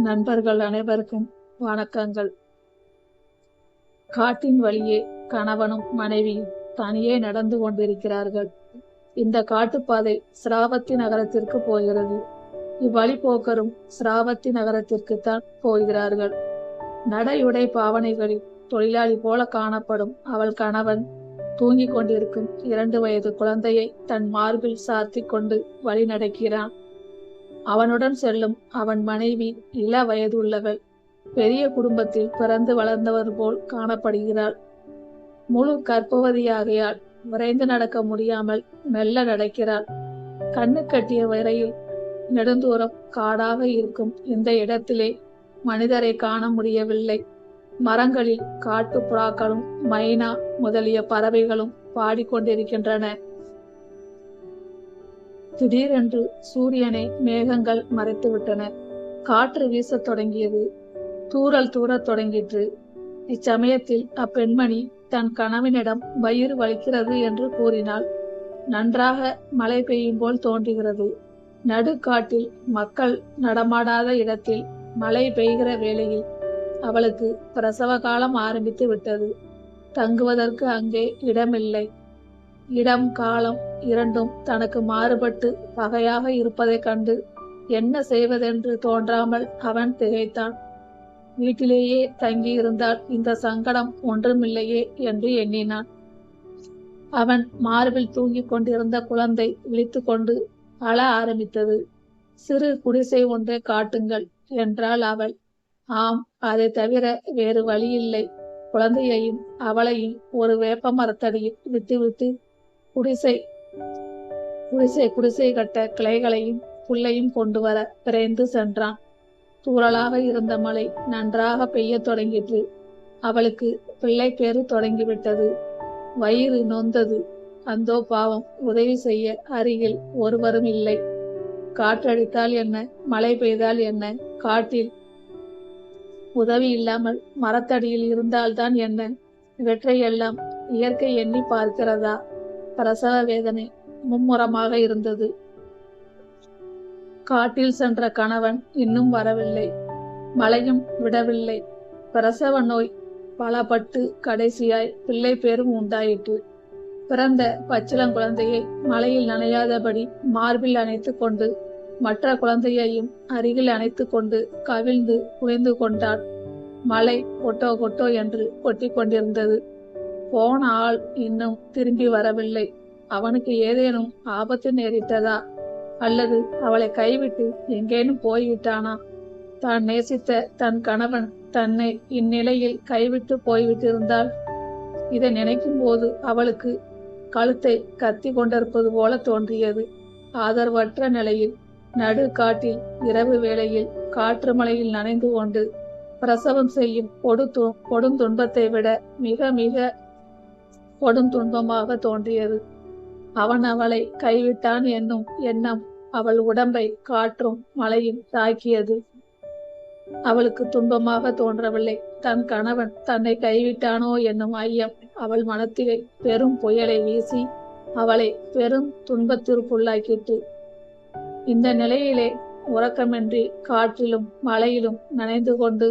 நண்பர்கள் அனைவருக்கும் வணக்கங்கள். காட்டின் வழியே கணவனும் மனைவியும் தனியே நடந்து கொண்டிருக்கிறார்கள். இந்த காட்டுப்பாதை சிராவத்தி நகரத்திற்கு போகிறது. இவ்வழி போக்கரும் சிராவத்தி நகரத்திற்குத்தான் போகிறார்கள். நடையுடை பாவனைகளில் தொழிலாளி போல காணப்படும் அவள் கணவன் தூங்கிக் கொண்டிருக்கும் 2 வயது குழந்தையை தன் மார்பில் சாத்தி கொண்டு வழி நடக்கிறான். அவனுடன் செல்லும் அவன் மனைவி இள வயதுள்ளவள். பெரிய குடும்பத்தில் பிறந்து வளர்ந்தவர் போல் காணப்படுகிறாள். முழு கர்ப்பவதியாகையால் விரைந்து நடக்க முடியாமல் மெல்ல நடக்கிறாள். கண்ணு கட்டிய வரையில் நெடுந்தூரம் காடாக இருக்கும் இந்த இடத்திலே மனிதரை காண முடியவில்லை. மரங்களில் காட்டு புறாக்களும் மைனா முதலிய பறவைகளும் பாடிக்கொண்டிருக்கின்றன. திடீரென்று சூரியனை மேகங்கள் மறைத்துவிட்டன. காற்று வீசத் தொடங்கியது. தூறல் தூரத் தொடங்கிற்று. இச்சமயத்தில் அப்பெண்மணி தன் கணவனிடம் வயிறு வலிக்கிறது என்று கூறினாள். நன்றாக மழை பெய்யும் போல் தோன்றுகிறது. நடுக்காட்டில் மக்கள் நடமாடாத இடத்தில் மழை பெய்கிற வேளையில் அவளுக்கு பிரசவ காலம் ஆரம்பித்து விட்டது. தங்குவதற்கு அங்கே இடமில்லை. இடம் காலம் இரண்டும் தனக்கு மாறுபட்டு பகையாக இருப்பதைக் கண்டு என்ன செய்வதென்று தோன்றாமல் அவன் திகைத்தான். வீட்டிலேயே தங்கியிருந்தால் இந்த சங்கடம் ஒன்றுமில்லையே என்று எண்ணினான். அவன் மார்பில் தூங்கிக் கொண்டிருந்த குழந்தை விழித்து கொண்டு அழ ஆரம்பித்தது. சிறு குடிசை ஒன்றை காட்டுங்கள் என்றாள் அவள். ஆம், அதை தவிர வேறு வழியில்லை. குழந்தையையும் அவளையும் ஒரு வேப்ப மரத்தடியில் விட்டுவிட்டு குடிசை கட்ட கிளைகளையும் புல்லையும் கொண்டு வர விரைந்து சென்றான். தூறலாக இருந்த மழை நன்றாக பெய்ய தொடங்கிற்று. அவளுக்கு பிள்ளை பேறு தொடங்கிவிட்டது. வயிறு நொந்தது. அந்தோ பாவம், உதவி செய்ய அருகில் ஒருவரும் இல்லை. காற்றடித்தால் என்ன, மழை பெய்தால் என்ன, காட்டில் உதவி இல்லாமல் மரத்தடியில் இருந்தால்தான் என்ன? இவற்றையெல்லாம் இயற்கை எண்ணி பார்க்கிறதா? பிரசவ வேதனை மும்முரமாக இருந்தது. காட்டில் சென்ற கணவன் இன்னும் வரவில்லை. மழையும் விடவில்லை. பிரசவ நோய் பலப்பட்டு கடைசியாய் பிள்ளை பேரும் உண்டாயிற்று. பிறந்த பச்சிளங்குழந்தையை மழையில் நனையாதபடி மார்பில் அணைத்து கொண்டு மற்ற குழந்தையையும் அருகில் அணைத்து கொண்டு கவிழ்ந்து குனிந்து கொண்டாள். மழை கொட்டோ கொட்டோ என்று கொட்டி கொண்டிருந்தது. போன ஆள் இன்னும் திரும்பி வரவில்லை. அவனுக்கு ஏதேனும் ஆபத்து நேரிட்டதா? அல்லது அவளை கைவிட்டு எங்கேனும் போய்விட்டானா? தான் நேசித்த தன் கணவன் தன்னை இந்நிலையில் கைவிட்டு போய்விட்டிருந்தால்? இதை நினைக்கும் போது அவளுக்கு கழுத்தை கத்தி கொண்டிருப்பது போல தோன்றியது. ஆதரவற்ற நிலையில் நடு காட்டில் இரவு வேளையில் காற்று மழையில் நனைந்து கொண்டு பிரசவம் செய்யும் கொடுந்துன்பத்தை விட மிக மிக கொடுந்துன்பமாக தோன்றியது. அவன் அவளை கைவிட்டான் என்னும் எண்ணம் அவள் உடம்பை காற்றும் மழையும் தாக்கியது. அவளுக்கு துன்பமாக தோன்றவில்லை. தன் கணவன் தன்னை கைவிட்டானோ என்னும் ஐயம் அவள் மனத்திலே பெரும் புயலை வீசி அவளை பெரும் துன்பத்திற்குள்ளாக்கிட்டு. இந்த நிலையிலே உறக்கமின்றி காற்றிலும் மழையிலும் நனைந்து கொண்டு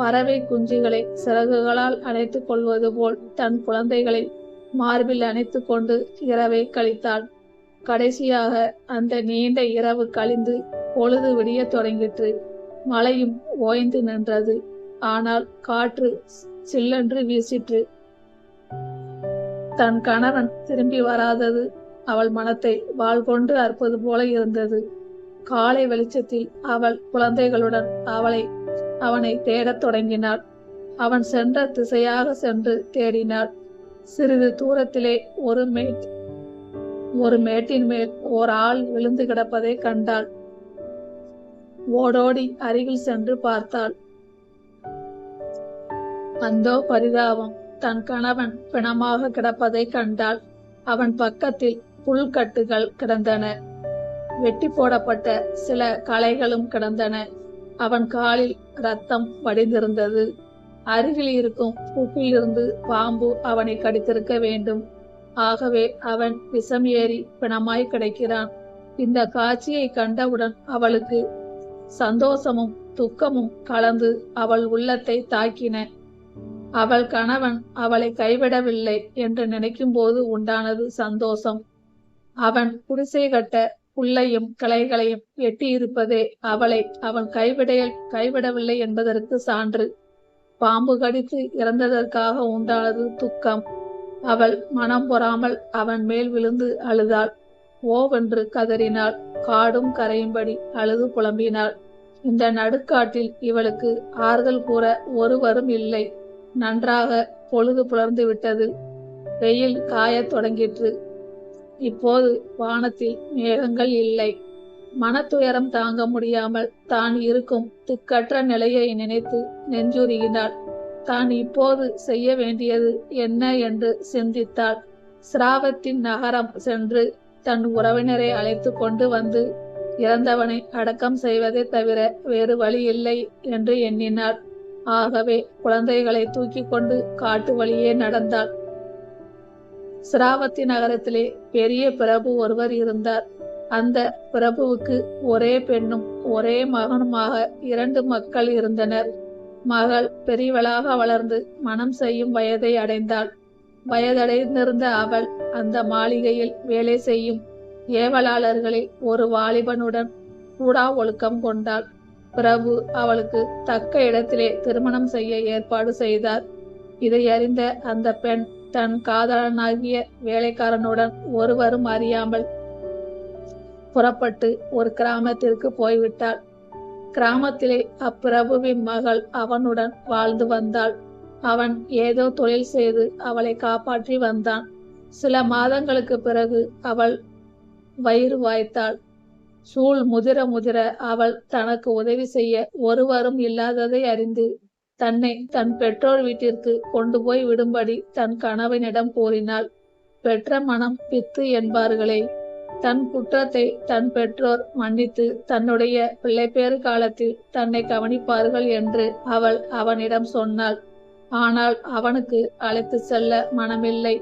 பறவை குஞ்சுகளை சிறகுகளால் அணைத்து கொள்வது போல் தன் குழந்தைகளை மார்பில் அணைத்து கொண்டு இரவை கழித்தாள். கடைசியாக அந்த நீண்ட இரவு கழிந்து பொழுது விடிய தொடங்கிற்று. மழையும் ஓய்ந்து நின்றது. ஆனால் காற்று சில்லென்று வீசிற்று. தன் கணவன் திரும்பி வராதது அவள் மனத்தை வாள் கொண்டு அறுப்பது போல இருந்தது. காலை வெளிச்சத்தில் அவள் குழந்தைகளுடன் அவனை தேடத் தொடங்கினாள். அவன் சென்ற திசையாக சென்று தேடினாள். சிறிது தூரத்திலே ஒரு மேட்டின் மேல் ஓர் ஆள் விழுந்து கிடப்பதை கண்டாள். ஓடோடி அருகில் சென்று பார்த்தாள். அந்தோ பரிதாபம்! தன் கணவன் பிணமாக கிடப்பதை கண்டாள். அவன் பக்கத்தில் புல்கட்டுகள் கிடந்தன. வெட்டி போடப்பட்ட சில களைகளும் கிடந்தன. அவன் காலில் இரத்தம் வடிந்திருந்தது. அருகில் இருக்கும் புற்றிலிருந்து பாம்பு அவனை கடித்திருக்க வேண்டும். ஆகவே அவன் விஷம் ஏறி பிணமாய் கிடைக்கிறான். இந்த காட்சியை கண்டவுடன் அவளுக்கு சந்தோஷமும் துக்கமும் கலந்து அவள் உள்ளத்தை தாக்கின. அவள் கணவன் அவளை கைவிடவில்லை என்று நினைக்கும் போது உண்டானது சந்தோஷம். அவன் குடிசை கட்ட புல்லையும் கிளைகளையும் வெட்டியிருப்பதே அவளை அவன் கைவிடவில்லை என்பதற்கு சான்று. பாம்பு கடித்து இறந்ததற்காக உண்டானது துக்கம். அவள் மனம் பொறாமல் அவன் மேல் விழுந்து அழுதாள். ஓவென்று கதறினாள். காடும் கரையும்படி அழுது புலம்பினாள். இந்த நடுக்காட்டில் இவளுக்கு ஆறுதல் கூற ஒருவரும் இல்லை. நன்றாக பொழுது புலர்ந்து விட்டது. வெயில் காயத் தொடங்கிற்று. இப்போது வானத்தில் மேகங்கள் இல்லை. மனத்துயரம் தாங்க முடியாமல் தான் இருக்கும் திக்கற்ற நிலையை நினைத்து நெஞ்சுருகினாள். தான் இப்போது செய்ய வேண்டியது என்ன என்று சிந்தித்தாள். சிராவத்தின் நகரம் சென்று தன் உறவினரை அழைத்து கொண்டு வந்து இறந்தவனை அடக்கம் செய்வதை தவிர வேறு வழி இல்லை என்று எண்ணினாள். ஆகவே குழந்தைகளை தூக்கி கொண்டு காட்டு வழியே நடந்தாள். சிராவத்தி நகரத்திலே பெரிய பிரபு ஒருவர் இருந்தார். அந்த பிரபுவுக்கு ஒரே பெண்ணும் ஒரே மகனுமாக 2 மக்கள் இருந்தனர். மகள் பெரியவளாக வளர்ந்து மனம் செய்யும் வயதை அடைந்தாள். வயதடைந்திருந்த அவள் அந்த மாளிகையில் வேலை செய்யும் ஏவலாளர்களில் ஒரு வாலிபனுடன் கூடா ஒழுக்கம் கொண்டாள். பிரபு அவளுக்கு தக்க இடத்திலே திருமணம் செய்ய ஏற்பாடு செய்தார். இதை அறிந்த அந்த பெண் தன் காதலனாகிய வேலைக்காரனுடன் ஒருவரும் அறியாமல் புறப்பட்டு ஒரு கிராமத்திற்கு போய்விட்டாள். கிராமத்திலே அப்பிரபுவின் மகள் அவனுடன் வாழ்ந்து வந்தாள். அவன் ஏதோ தொழில் செய்து அவளை காப்பாற்றி வந்தான். சில மாதங்களுக்கு பிறகு அவள் வயிறு வாய்த்தாள். சூழ் முதிர முதிர அவள் தனக்கு உதவி செய்ய ஒருவரும் இல்லாததை அறிந்து தன்னை தன் பெற்றோர் வீட்டிற்கு கொண்டு போய் விடும்படி தன் கணவனிடம் கூறினாள். பெற்ற மனம் பித்து என்பார்களே, தன் குற்றத்தை தன் பெற்றோர் மன்னித்து தன்னுடைய பிள்ளைப்பேறு காலத்தில் தன்னை கவனிப்பார்கள் என்று அவள் அவனிடம் சொன்னாள். ஆனால் அவனுக்கு அழைத்து செல்ல மனமில்லை.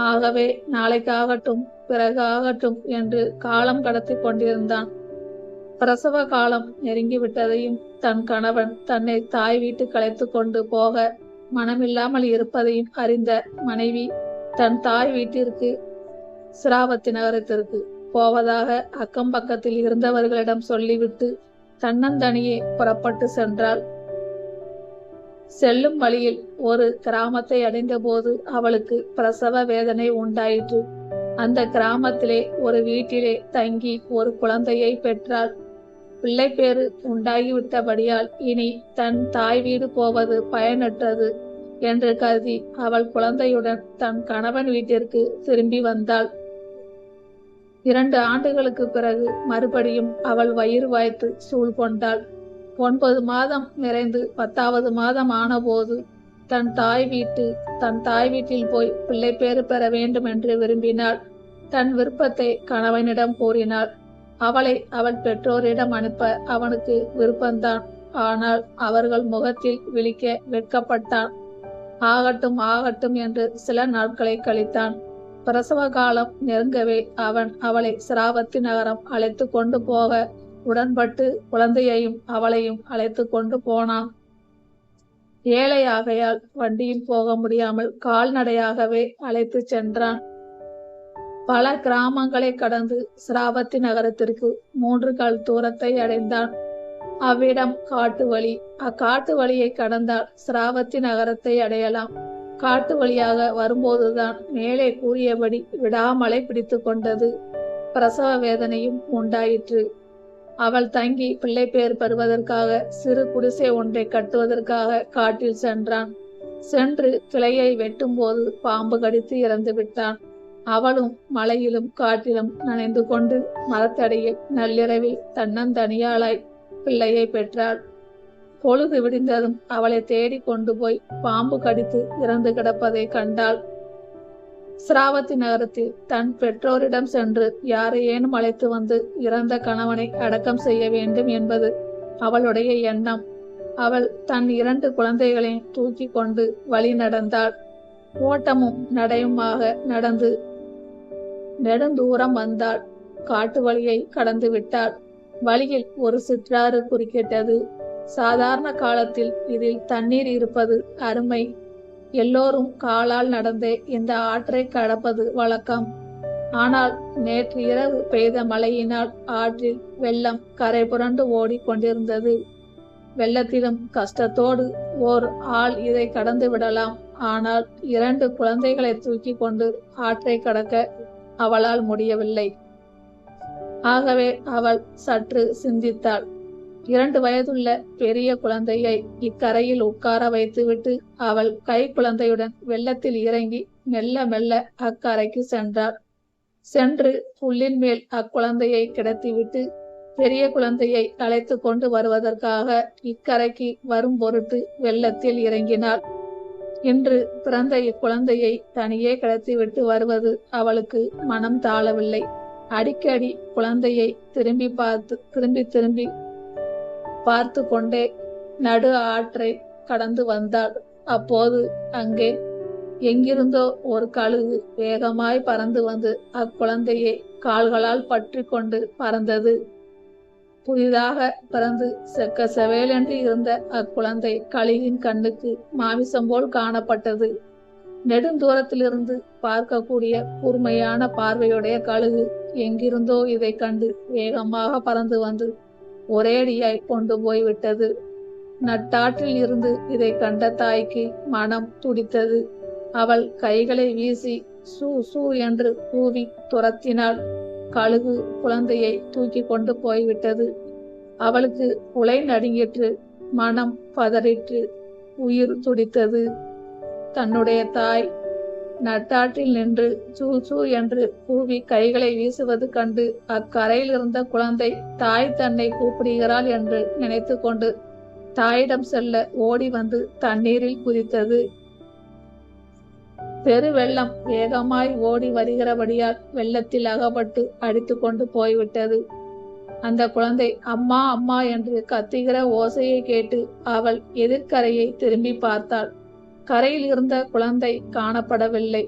ஆகவே நாளைக்காகட்டும் பிறகு ஆகட்டும் என்று காலம் கடத்தி கொண்டிருந்தான். பிரசவ காலம் நெருங்கிவிட்டதையும் தன் கணவன் தன்னை தாய் வீட்டுக்கு அழைத்து கொண்டு போக மனமில்லாமல் இருப்பதையும் அறிந்த மனைவி தன் தாய் வீட்டிற்கு சிராவத்தி நகரத்திற்கு போவதாக அக்கம் பக்கத்தில் இருந்தவர்களிடம் சொல்லிவிட்டு தன்னந்தனியே புறப்பட்டு சென்றாள். செல்லும் வழியில் ஒரு கிராமத்தை அடைந்த போது அவளுக்கு பிரசவ வேதனை உண்டாயிற்று. அந்த கிராமத்திலே ஒரு வீட்டிலே தங்கி ஒரு குழந்தையை பெற்றாள். பிள்ளைப்பேறு உண்டாகிவிட்டபடியால் இனி தன் தாய் வீடு போவது பயனற்றது என்று கருதி அவள் குழந்தையுடன் தன் கணவன் வீட்டிற்கு திரும்பி வந்தாள். 2 ஆண்டுகளுக்கு பிறகு மறுபடியும் அவள் வயிறு வாய்த்து சூழ் கொண்டாள். 9 மாதம் நிறைந்து 10வது மாதம் ஆனபோது தன் தாய் வீட்டில் போய் பிள்ளைப்பேறு பெற வேண்டும் என்று விரும்பினாள். தன் விருப்பத்தை கணவனிடம் கூறினாள். அவளை அவள் பெற்றோரிடம் அனுப்ப அவனுக்கு விருப்பந்தான். ஆனால் அவர்கள் முகத்தில் விழிக்க வெட்கப்பட்டான். ஆகட்டும் ஆகட்டும் என்று சில நாட்களை கழித்தான். பிரசவ காலம் நெருங்கவே அவன் அவளை சிராவத்தி நகரம் அழைத்து கொண்டு போக உடன்பட்டு குழந்தையையும் அவளையும் அழைத்து கொண்டு போனான். ஏழை ஆகையால் வண்டியில் போக முடியாமல் கால்நடையாகவே அழைத்து சென்றான். பல கிராமங்களை கடந்து சிராவத்தி நகரத்திற்கு 3 கால் தூரத்தை அடைந்தான். அவ்விடம் காட்டு வழி. அக்காட்டு வழியை கடந்தால் சிராவத்தி நகரத்தை அடையலாம். காட்டு வழியாக வரும்போதுதான் மேலே கூறியபடி விடாமலை பிடித்து கொண்டது. பிரசவ வேதனையும் உண்டாயிற்று. அவள் தங்கி பிள்ளைப்பேறு பெறுவதற்காக சிறு குடிசை ஒன்றை கட்டுவதற்காக காட்டில் சென்றான். சென்று கிளையை வெட்டும் போது பாம்பு கடித்து இறந்து விட்டான். அவளும் மலையிலும் காட்டிலும் நனைந்து கொண்டு மரத்தடியில் நள்ளிரவில் தன்னந்தனியாளாய் பிள்ளையை பெற்றாள். பொழுது விடிந்ததும் அவளை தேடி கொண்டு போய் பாம்பு கடித்து இறந்து கிடப்பதை கண்டாள். சிராவத்தி நகரத்தில் தன் பெற்றோரிடம் சென்று யாரையேனும் அழைத்து வந்து இறந்த கணவனை அடக்கம் செய்ய வேண்டும் என்பது அவளுடைய எண்ணம். அவள் தன் 2 குழந்தைகளையும் தூக்கி கொண்டு வழி நடந்தாள். ஓட்டமும் நடையுமாக நடந்து நெடுந்தூரம் வந்தாள். காட்டு வழியை கடந்து விட்டாள். வழியில் ஒரு சிற்றாறு குறுக்கிட்டது. சாதாரண காலத்தில் இதில் தண்ணீர் இருப்பது அருமை. எல்லோரும் காலால் நடந்தே இந்த ஆற்றை கடப்பது வழக்கம். ஆனால் நேற்று இரவு பெய்த மழையினால் ஆற்றில் வெள்ளம் கரை புரண்டு ஓடி கொண்டிருந்தது. வெள்ளத்திலும் கஷ்டத்தோடு ஓர் ஆள் இதை கடந்து விடலாம். ஆனால் 2 குழந்தைகளை தூக்கி கொண்டு ஆற்றை கடக்க அவளால் முடியவில்லை. ஆகவே அவள் சற்று சிந்தித்தாள். 2 வயதுள்ள பெரிய குழந்தையை இக்கரையில் உட்கார வைத்துவிட்டு அவள் கை குழந்தையுடன் வெள்ளத்தில் இறங்கி மெல்ல மெல்ல அக்கரைக்கு சென்றாள். சென்று புல்லின் மேல் அக்குழந்தையை கிடத்திவிட்டு பெரிய குழந்தையை அழைத்து கொண்டு வருவதற்காக இக்கரைக்கு வரும் பொருட்டு வெள்ளத்தில் இறங்கினாள். இன்று பிறந்த இக்குழந்தையை தனியே கிடத்திவிட்டு வருவது அவளுக்கு மனம் தாழவில்லை. அடிக்கடி குழந்தையை திரும்பி பார்த்து கொண்டே நடு ஆற்றை கடந்து வந்தாள். அப்போது அங்கே எங்கிருந்தோ ஒரு கழுகு வேகமாய் பறந்து வந்து அக்குழந்தையை கால்களால் பற்றி கொண்டு பறந்தது. புதிதாக பிறந்து செக்க செவேலென்று இருந்த அக்குழந்தை கழுகின் கண்ணுக்கு மாமிசம் போல் காணப்பட்டது. நெடுந்தூரத்திலிருந்து பார்க்கக்கூடிய கூர்மையான பார்வையுடைய கழுகு எங்கிருந்தோ இதை கண்டு வேகமாக பறந்து வந்து ஒரேடியாய் கொண்டு போய்விட்டது. நட்டாற்றில் இருந்து இதை கண்ட தாய்க்கு மனம் துடித்தது. அவள் கைகளை வீசி சூ சூ என்று கூவி துரத்தினாள். கழுகு குழந்தையை தூக்கி கொண்டு போய்விட்டது. அவளுக்கு உலை நடுங்கிற்று, மனம் பதறிற்று, உயிர் துடித்தது. தன்னுடைய தாய் நட்டாற்றில் நின்று சூ சூ என்று கூவி கைகளை வீசுவது கண்டு அக்கரையில் இருந்த குழந்தை தாய் தன்னை கூப்பிடுகிறாள் என்று நினைத்து கொண்டு தாயிடம் செல்ல ஓடி வந்து தண்ணீரில் குதித்தது. பெருவெள்ளம் வேகமாய் ஓடி வருகிறபடியால் வெள்ளத்தில் அகப்பட்டு அடித்து கொண்டு போய்விட்டது. அந்த குழந்தை அம்மா அம்மா என்று கத்துகிற ஓசையை கேட்டு அவள் எதிர்கரையை திரும்பி பார்த்தாள். கரையில் இருந்த குழந்தை காணப்படவில்லை.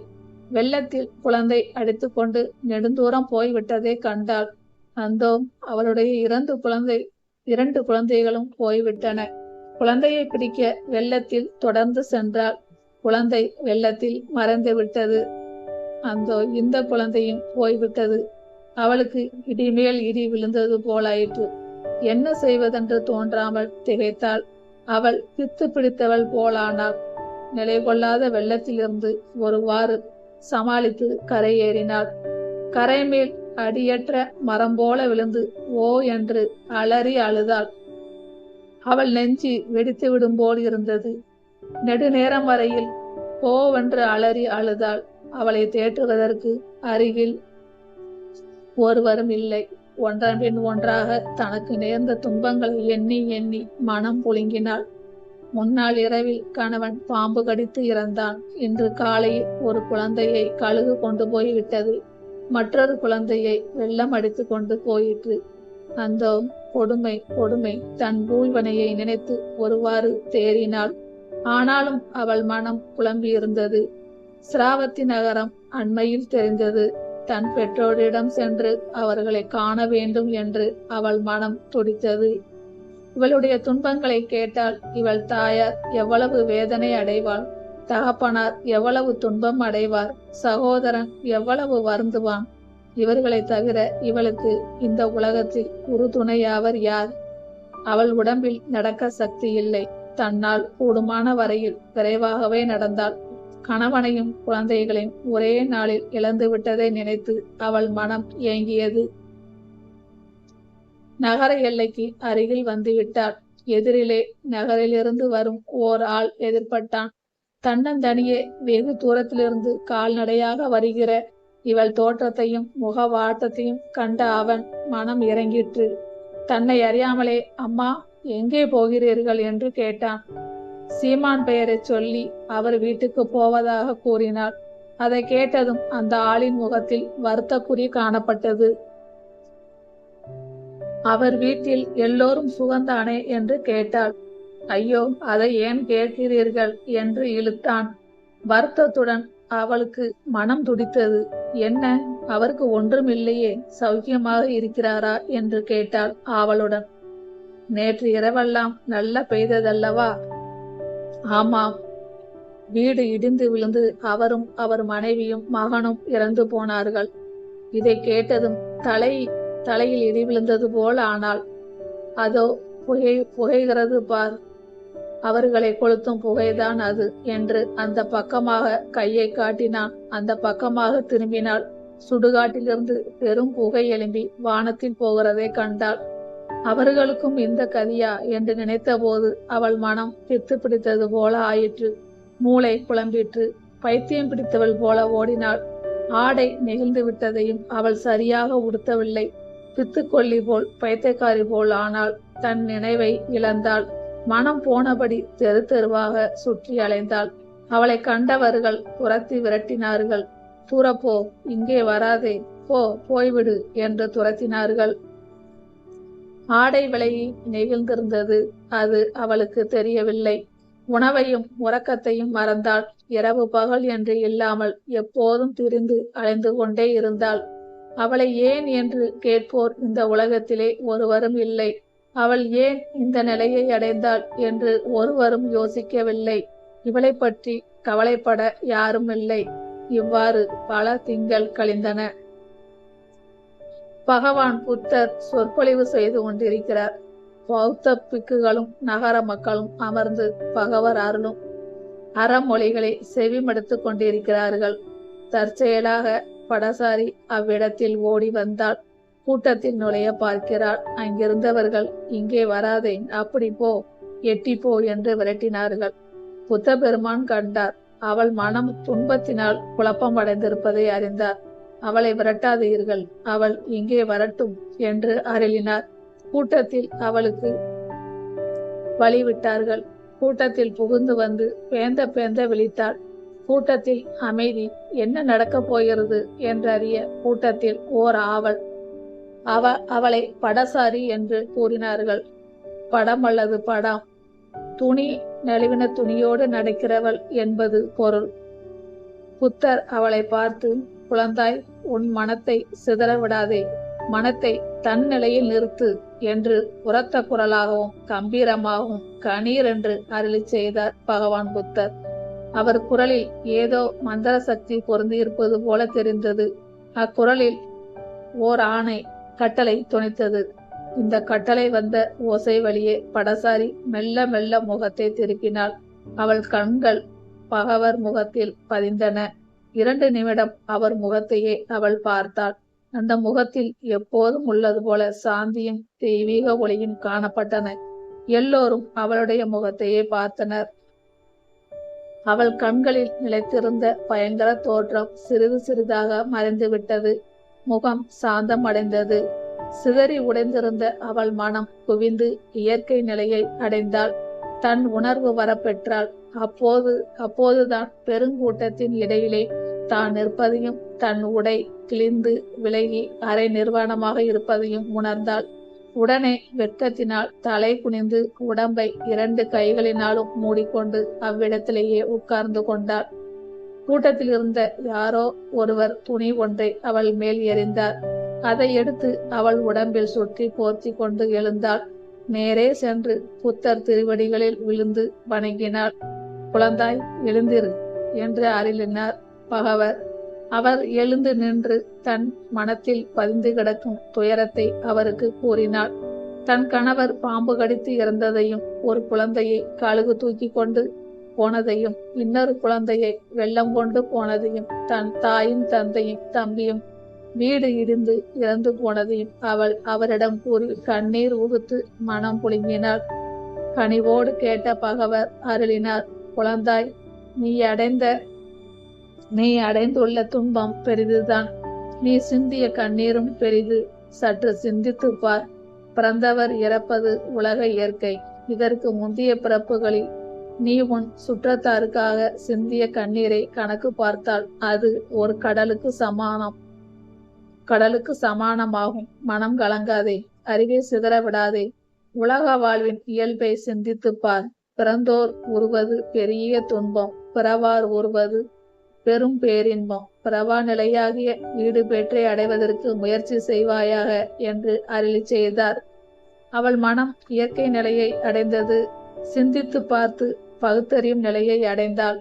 வெள்ளத்தில் குழந்தை அடித்து கொண்டு நெடுந்தூரம் போய்விட்டதை கண்டாள். அந்தோ அவளுடைய 2 குழந்தைகளும் போய்விட்டன. குழந்தையை பிடிக்க வெள்ளத்தில் தொடர்ந்து சென்றாள். குழந்தை வெள்ளத்தில் மறைந்து விட்டது. அந்தோ இந்த குழந்தையும் போய்விட்டது. அவளுக்கு இடிமேல் இடி விழுந்தது போலாயிற்று. என்ன செய்வதென்று தோன்றாமல் திகைத்தாள். அவள் பித்து பிடித்தவள் போலானாள். நிலை கொள்ளாத வெள்ளத்திலிருந்து ஒருவாறு சமாளித்து கரையேறினாள். கரை மேல் அடியற்ற மரம் போல விழுந்து ஓ என்று அலறி அழுதாள். அவள் நெஞ்சு வெடித்து விடும் போல் இருந்தது. நெடுநேரம் வரையில் போவென்று அலறி அழுதாள். அவளை தேற்றுவதற்கு அருகில் ஒருவரும் இல்லை. ஒன்றன் பின் ஒன்றாக தனக்கு நேர்ந்த துன்பங்களை எண்ணி எண்ணி மனம் புழுங்கினாள். முன்னாள் இரவில் கணவன் பாம்பு கடித்து இறந்தான். இன்று காலையில் ஒரு குழந்தையை கழுகு கொண்டு போய்விட்டது. மற்றொரு குழந்தையை வெள்ளம் அடித்து கொண்டு போயிற்று. அந்த கொடுமை கொடுமை! தன் பூழ்வனையை நினைத்து ஒருவாறு தேறினாள். ஆனாலும் அவள் மனம் குழம்பியிருந்தது. சிராவத்தி நகரம் அண்மையில் தெரிந்தது. தன் பெற்றோரிடம் சென்று அவர்களை காண வேண்டும் என்று அவள் மனம் துடித்தது. இவளுடைய துன்பங்களை கேட்டால் இவள் தாயார் எவ்வளவு வேதனை அடைவாள், தகப்பனார் எவ்வளவு துன்பம் அடைவார், சகோதரன் எவ்வளவு வருந்துவான். இவர்களை தவிர இவளுக்கு இந்த உலகத்தில் உறுதுணையாவர் யார்? அவள் உடம்பில் நடக்க சக்தி இல்லை. தன்னால் கூடுமான வரையில் விரைவாகவே நடந்தாள். கணவனையும் குழந்தைகளையும் ஒரே நாளில் இழந்து விட்டதை நினைத்து அவள் மனம் ஏங்கியது. நகர எல்லைக்கு அருகில் வந்துவிட்டாள். எதிரிலே நகரிலிருந்து வரும் ஓர் ஆள் எதிர்பட்டான். தன்னந்தனியே வெகு தூரத்திலிருந்து கால்நடையாக வருகிற இவள் தோற்றத்தையும் முகவாட்டத்தையும் கண்ட அவன் மனம் இறங்கிற்று. தன்னை அறியாமலே அம்மா எங்கே போகிறீர்கள் என்று கேட்டான். சீமான் பெயரை சொல்லி அவர் வீட்டுக்கு போவதாக கூறினாள். அதை கேட்டதும் அந்த ஆளின் முகத்தில் வருத்த குறி காணப்பட்டது. அவர் வீட்டில் எல்லோரும் சுகந்தானே என்று கேட்டாள். ஐயோ, அதை ஏன் கேட்கிறீர்கள் என்று இழுத்தான். வருத்தத்துடன் அவளுக்கு மனம் துடித்தது. என்ன, அவருக்கு ஒன்றும் இல்லையே, சௌக்கியமாக இருக்கிறாரா என்று கேட்டாள் ஆவலுடன். நேற்று இரவெல்லாம் நல்ல பெய்ததல்லவா? ஆமாம். வீடு இடிந்து விழுந்து அவரும் அவர் மனைவியும் மகனும் இறந்து போனார்கள். இதை கேட்டதும் தலையில் இடி விழுந்தது போல் ஆனாள். அதோ புகைகிறது பார், அவர்களை கொளுத்தும் புகைதான் அது என்று அந்த பக்கமாக கையை காட்டினான். அந்த பக்கமாக திரும்பினாள். சுடுகாட்டிலிருந்து பெரும் புகை எழும்பி வானத்தில் போகிறதை கண்டாள். அவர்களுக்கும் இந்த கதியா என்று நினைத்தபோது அவள் மனம் பித்து பிடித்தது போல ஆயிற்று. மூளை குழம்பிற்று. பைத்தியம் பிடித்தவள் போல ஓடினாள். ஆடை நெகிழ்ந்து விட்டதையும் அவள் சரியாக உடுத்தவில்லை. பித்துக்கொல்லி போல் பைத்தியக்காரி போல் ஆனாள். தன் நினைவை இழந்தாள். மனம் போனபடி தெரு தெருவாக சுற்றி அலைந்தாள். அவளை கண்டவர்கள் துரத்தி விரட்டினார்கள். தூரப்போ, இங்கே வராதே, போய்விடு என்று துரத்தினார்கள். ஆடை விலை நெகிழ்ந்திருந்தது. அது அவளுக்கு தெரியவில்லை. உணவையும் உறக்கத்தையும் மறந்தாள். இரவு பகல் என்று இல்லாமல் எப்போதும் திரிந்து அலைந்து கொண்டே இருந்தாள். அவளை ஏன் என்று கேட்போர் இந்த உலகத்திலே ஒருவரும் இல்லை. அவள் ஏன் இந்த நிலையை அடைந்தாள் என்று ஒருவரும் யோசிக்கவில்லை. இவளை பற்றி கவலைப்பட யாரும் இல்லை. இவ்வாறு பல திங்கள் கழிந்தன. பகவான் புத்தர் சொற்பொழிவு செய்து கொண்டிருக்கிறார். பௌத்த பிக்குகளும் நகர மக்களும் அமர்ந்து பகவர் அருளும் அறமொழிகளை செவிமடுத்து கொண்டிருக்கிறார்கள். தற்செயலாக படசாரி அவ்விடத்தில் ஓடி வந்தாள். கூட்டத்தில் நுழைய பார்க்கிறாள். அங்கிருந்தவர்கள், இங்கே வராதே, அப்படி போ, எட்டி போ என்று விரட்டினார்கள். புத்த பெருமான் கண்டார். அவள் மனம் துன்பத்தினால் குழப்பம் அடைந்திருப்பதை அறிந்தார். அவளை விரட்டாதீர்கள், அவள் இங்கே வரட்டும் என்று அருளினார். கூட்டத்தில் அவளுக்கு வழிவிட்டார்கள். கூட்டத்தில் புகுந்து வந்து பேந்த பேந்த விழித்தாள். கூட்டத்தில் அமைதி. என்ன நடக்கப் போகிறது என்றறிய கூட்டத்தில் ஓர் ஆவல். அவளை படசாரி என்று கூறினார்கள். படம் அல்லது படாம், துணி நழுவின துணியோடு நடக்கிறவள் என்பது பொருள். புத்தர் அவளை பார்த்து, குழந்தாய், உன் மனத்தை சிதற விடாதே, மனத்தை தன் நிலையில் நிறுத்து என்று உரத்த குரலாகவும் கம்பீரமாகவும் கணீர் என்று அருளி செய்தார் பகவான் புத்தர். அவர் குரலில் ஏதோ மந்திர சக்தி பொருந்தியிருப்பது போல தெரிந்தது. அக்குரலில் ஓர் ஆணை கட்டளை துணித்தது. இந்த கட்டளை வந்த ஓசை வழியே படசாரி மெல்ல மெல்ல முகத்தை திருப்பினாள். அவள் கண்கள் பகவர் முகத்தில் பதிந்தன. 2 நிமிடம் அவர் முகத்தையே அவள் பார்த்தாள். அந்த முகத்தில் எப்போதும் உள்ளது போல சாந்தியும் தெய்வீக ஒளியும் காணப்பட்டன. எல்லோரும் அவளுடைய முகத்தையே பார்த்தனர். அவள் கண்களில் நிலைத்திருந்த பயங்கர தோற்றம் சிறிது சிறிதாக மறைந்துவிட்டது. முகம் சாந்தம் அடைந்தது. சிதறி உடைந்திருந்த அவள் மனம் குவிந்து இயற்கை நிலையை அடைந்தாள். தன் உணர்வு வரப்பெற்றாள். அப்போதுதான் பெருங்கூட்டத்தின் இடையிலே தான் நிற்பதையும் தன் உடை கிழிந்து விலகி அரை நிர்வாணமாக இருப்பதையும் உணர்ந்தாள். உடனே வெட்கத்தினால் தலை குனிந்து உடம்பை 2 கைகளினாலும் மூடிக்கொண்டு அவ்விடத்திலேயே உட்கார்ந்து கொண்டாள். கூட்டத்தில் இருந்த யாரோ ஒருவர் துணி ஒன்றை அவள் மேல் எறிந்தார். அதை எடுத்து அவள் உடம்பில் சுற்றி போர்த்தி கொண்டு எழுந்தாள். நேரே சென்று புத்தர் திருவடிகளில் விழுந்து வணங்கினாள். குழந்தாய், எழுந்திரு என்று அருளினார் பகவர். அவர் எழுந்து நின்று தன் மனத்தில் பதிந்து கிடக்கும் துயரத்தை அவருக்கு கூறினாள். தன் கணவர் பாம்பு கடித்து இறந்ததையும், ஒரு குழந்தையை கழுகு தூக்கி கொண்டு போனதையும், இன்னொரு குழந்தையை வெள்ளம் கொண்டு போனதையும், தன் தாயும் தந்தையும் தம்பியும் வீடு இடிந்து இறந்து போனதையும் அவள் அவரிடம் கூறி கண்ணீர் உகுத்து மனம் புழுங்கினாள். கனிவோடு கேட்ட பகவர் அருளினார். குழந்தாய், நீ அடைந்துள்ள துன்பம் பெரிதுதான். நீ சிந்திய கண்ணீரும் பெரிது. சற்று சிந்தித்துப் பார். பிறந்தவர் இறப்பது உலக இயற்கை. இதற்கு முந்தைய பிறப்புகளில் நீ உன் சுற்றத்தாருக்காக சிந்திய கண்ணீரை கணக்கு பார்த்தால் அது ஒரு கடலுக்கு சமானமாகும். மனம் கலங்காதே, அறிவை சிதற விடாதே. உலக வாழ்வின் இயல்பை சிந்தித்துப் பார். பிறந்தோர் உருவது பெரிய துன்பம், பிறவார் உருவது பெரும் பேரின்பம். பிரபா நிலையாகிய வீடு பெற்றை அடைவதற்கு முயற்சி செய்வாயாக என்று அருளி செய்தார். அவள் மனம் இயற்கை நிலையை அடைந்தது. சிந்தித்து பார்த்து பகுத்தறியும் நிலையை அடைந்தாள்.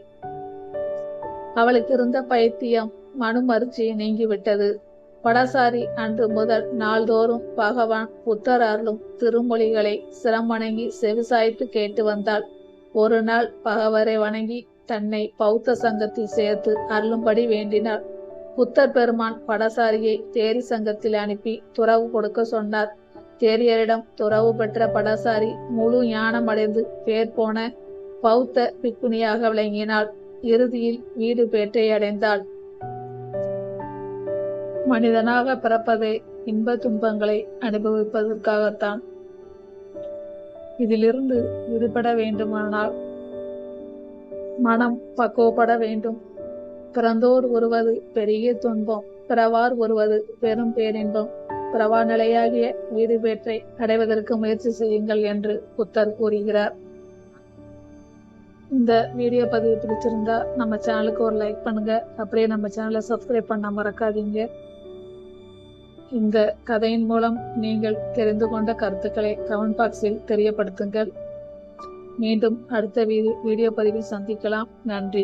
அவளுக்கு இருந்த பைத்தியம் மனுமருச்சி நீங்கிவிட்டது. படசாரி அன்று முதல் நாள்தோறும் பகவான் புத்தர் அருளும் திருமொழிகளை சிரமணங்கி செவிசாய்த்து கேட்டு வந்தாள். ஒரு நாள் பகவரை வணங்கி தன்னை பௌத்த சங்கத்தில் சேர்த்து அருளும்படி வேண்டினார். புத்தர் பெருமான் படசாரியை தேரி சங்கத்தில் அனுப்பி துறவு கொடுக்க சொன்னார். தேரியரிடம் துறவு பெற்ற படசாரி முழு ஞானம் அடைந்து பேர் போன பௌத்த பிக்குணியாக விளங்கினாள். இறுதியில் வீடு பேற்றை அடைந்தாள். மனிதனாக பிறப்பதே இன்ப துன்பங்களை அனுபவிப்பதற்காகத்தான். இதிலிருந்து விடுபட வேண்டுமானால் மனம் பக்குவப்பட வேண்டும். பிறந்தோர் வருவது பெரிய துன்பம், பிறவார் வருவது பெரும் பேரின்பம். பிறவா நிலையாகிய வீடு பேற்றை அடைவதற்கு முயற்சி செய்யுங்கள் என்று புத்தர் கூறுகிறார். இந்த வீடியோ பதிவு பிடிச்சிருந்தா நம்ம சேனலுக்கு ஒரு லைக் பண்ணுங்க. அப்படியே நம்ம சேனலை சப்ஸ்கிரைப் பண்ண மறக்காதீங்க. இந்த கதையின் மூலம் நீங்கள் தெரிந்து கொண்ட கருத்துக்களை கமெண்ட் பாக்ஸில் தெரியப்படுத்துங்கள். மீண்டும் அடுத்த வீடியோ பதிவில் சந்திக்கலாம். நன்றி.